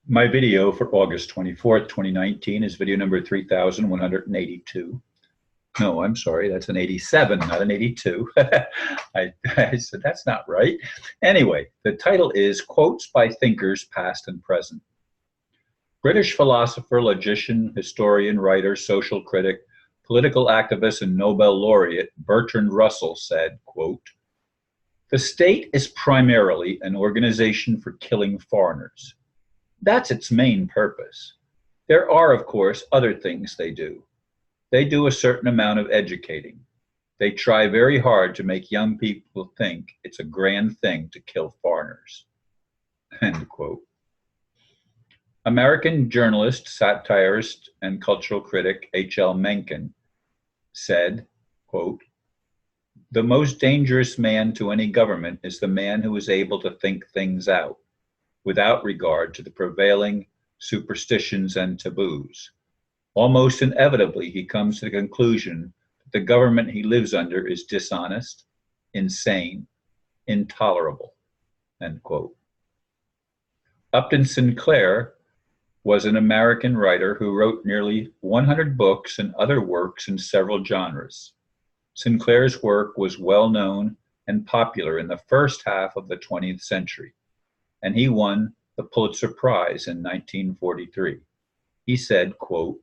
My video for August 24th, 2019 is video number 3182. No, I'm sorry, that's an 87, not an 82. I said that's not right. Anyway, the title is Quotes by Thinkers Past and Present. British philosopher, logician, historian, writer, social critic, political activist, and Nobel laureate Bertrand Russell said, quote, "The state is primarily an organization for killing foreigners. That's its main purpose. There are, of course, other things they do. They do a certain amount of educating. They try very hard to make young people think it's a grand thing to kill foreigners." End quote. American journalist, satirist, and cultural critic H.L. Menchen said, quote, "The most dangerous man to any government is the man who is able to think things out, without regard to the prevailing superstitions and taboos. Almost inevitably, he comes to the conclusion that the government he lives under is dishonest, insane, intolerable." End quote. Upton Sinclair was an American writer who wrote nearly 100 books and other works in several genres. Sinclair's work was well known and popular in the first half of the 20th century, and he won the Pulitzer Prize in 1943. He said, quote,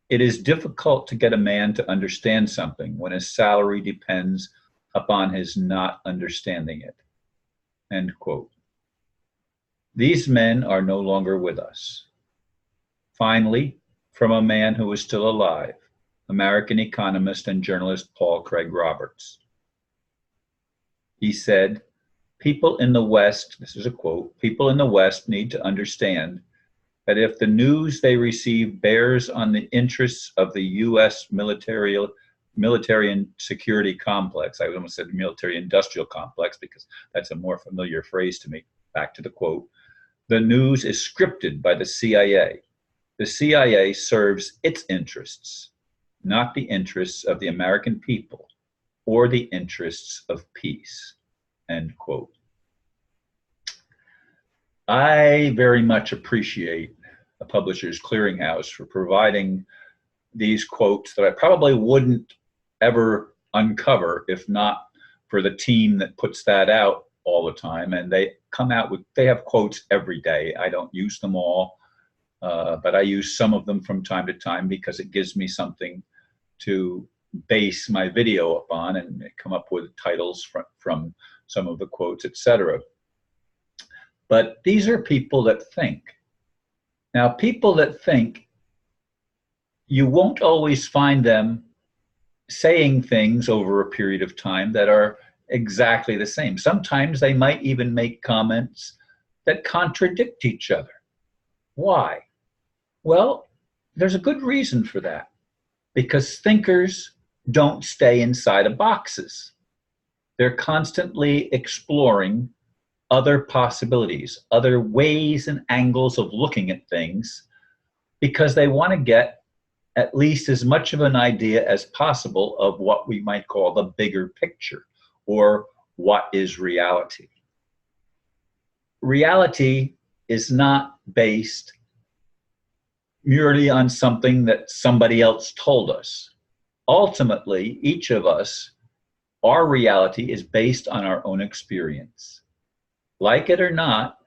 "It is difficult to get a man to understand something when his salary depends upon his not understanding it." End quote. These men are no longer with us. Finally, from a man who is still alive, American economist and journalist Paul Craig Roberts. He said, "People in the West," this is a quote, "people in the West need to understand that if the news they receive bears on the interests of the U.S. military and security complex," I almost said military industrial complex because that's a more familiar phrase to me, back to the quote, "the news is scripted by the CIA. The CIA serves its interests, not the interests of the American people or the interests of peace." End quote. I very much appreciate the Publishers Clearinghouse for providing these quotes that I probably wouldn't ever uncover if not for the team that puts that out all the time. And they come out with, they have quotes every day. I don't use them all, but I use some of them from time to time because it gives me something to base my video upon and come up with titles from some of the quotes, etc. But these are people that think. Now, people that think, you won't always find them saying things over a period of time that are exactly the same. Sometimes they might even make comments that contradict each other. Why? Well, there's a good reason for that. Because thinkers don't stay inside of boxes. They're constantly exploring other possibilities, other ways and angles of looking at things, because they want to get at least as much of an idea as possible of what we might call the bigger picture, or what is reality. Reality is not based merely on something that somebody else told us. Ultimately, each of us, our reality is based on our own experience. Like it or not,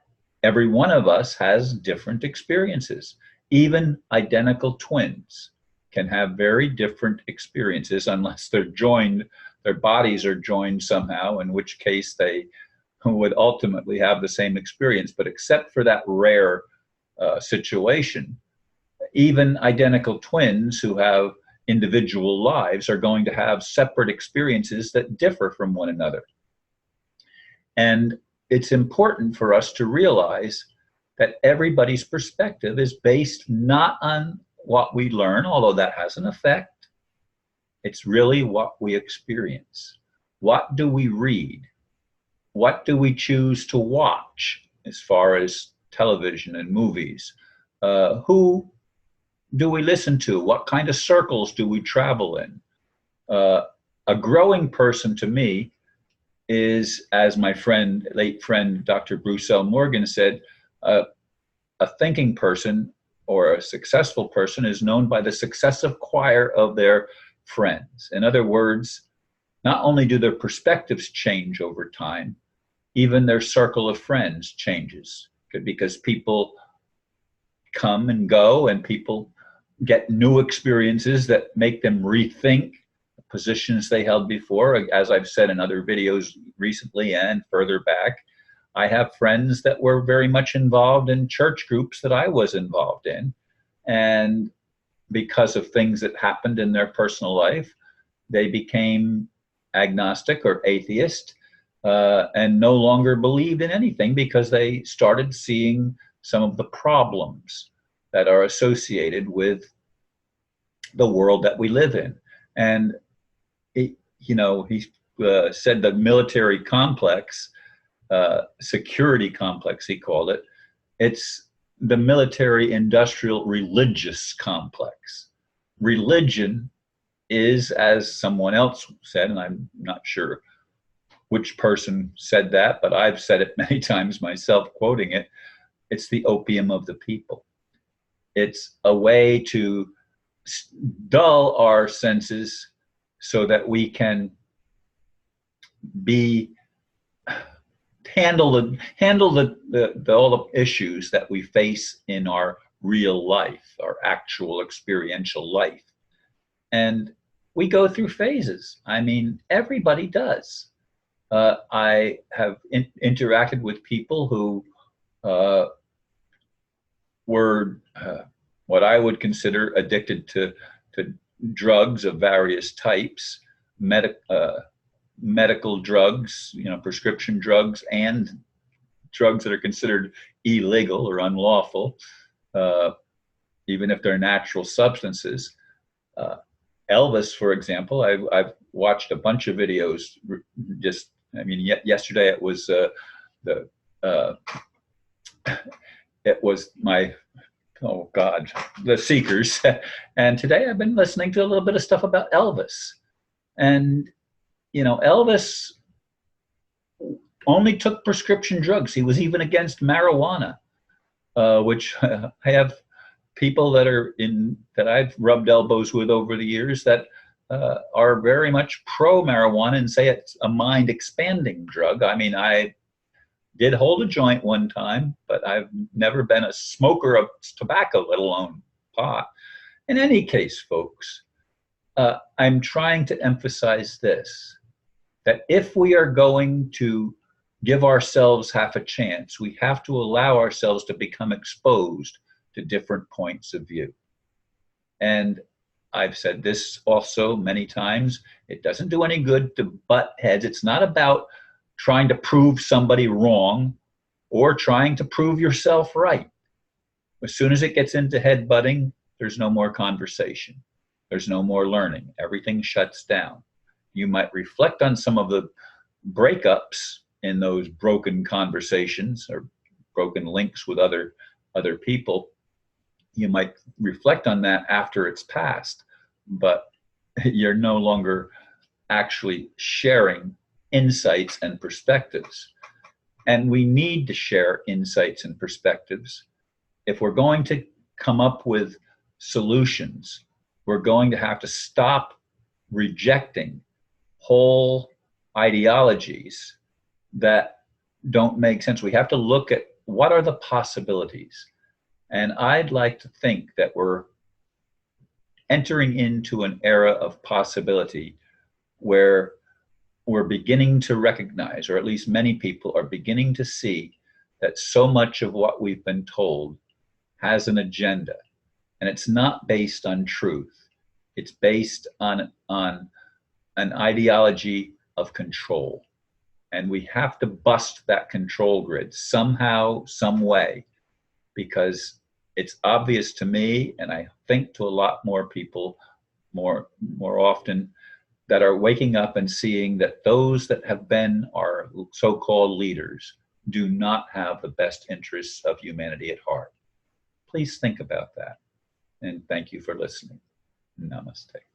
every one of us has different experiences. Even identical twins can have very different experiences unless they're joined, their bodies are joined somehow, in which case they would ultimately have the same experience. But except for that rare situation, even identical twins who have individual lives are going to have separate experiences that differ from one another. And it's important for us to realize that everybody's perspective is based not on what we learn, although that has an effect. It's really what we experience. What do we read? What do we choose to watch as far as television and movies? Who do we listen to? What kind of circles do we travel in? A growing person to me is, as my friend, late friend, Dr. Bruce L. Morgan said, a thinking person or a successful person is known by the successive choir of their friends. In other words, not only do their perspectives change over time, even their circle of friends changes, because people come and go and people get new experiences that make them rethink positions they held before. As I've said in other videos recently and further back, I have friends that were very much involved in church groups that I was involved in. And because of things that happened in their personal life, they became agnostic or atheist, and no longer believed in anything because they started seeing some of the problems that are associated with the world that we live in. And he said the military complex, security complex, he called it. It's the military industrial religious complex. Religion is, as someone else said, and I'm not sure which person said that, but I've said it many times myself, quoting it, it's the opium of the people. It's a way to dull our senses so that we can handle all the issues that we face in our real life, our actual experiential life. And we go through phases. I mean, everybody does. I have interacted with people who were what I would consider addicted to drugs of various types, medical drugs, prescription drugs, and drugs that are considered illegal or unlawful, even if they're natural substances. Elvis, for example, I've watched a bunch of videos. Yesterday it was it was my, oh God, The Seekers. And today I've been listening to a little bit of stuff about Elvis. And, Elvis only took prescription drugs. He was even against marijuana, which I have people that I've rubbed elbows with over the years that are very much pro marijuana and say it's a mind expanding drug. I mean, I did hold a joint one time, but I've never been a smoker of tobacco, let alone pot. In any case, folks, I'm trying to emphasize this, that if we are going to give ourselves half a chance, we have to allow ourselves to become exposed to different points of view. And I've said this also many times, it doesn't do any good to butt heads. It's not about trying to prove somebody wrong or trying to prove yourself right. As soon as it gets into headbutting, there's no more conversation. There's no more learning. Everything shuts down. You might reflect on some of the breakups in those broken conversations or broken links with other people. You might reflect on that after it's passed, but you're no longer actually sharing insights and perspectives. And we need to share insights and perspectives. If we're going to come up with solutions, we're going to have to stop rejecting whole ideologies that don't make sense. We have to look at what are the possibilities. And I'd like to think that we're entering into an era of possibility where we're beginning to recognize, or at least many people are beginning to see, that so much of what we've been told has an agenda. And it's not based on truth. It's based on an ideology of control. And we have to bust that control grid somehow, some way, because it's obvious to me, and I think to a lot more people more often, that are waking up and seeing that those that have been our so-called leaders do not have the best interests of humanity at heart. Please think about that. And thank you for listening. Namaste.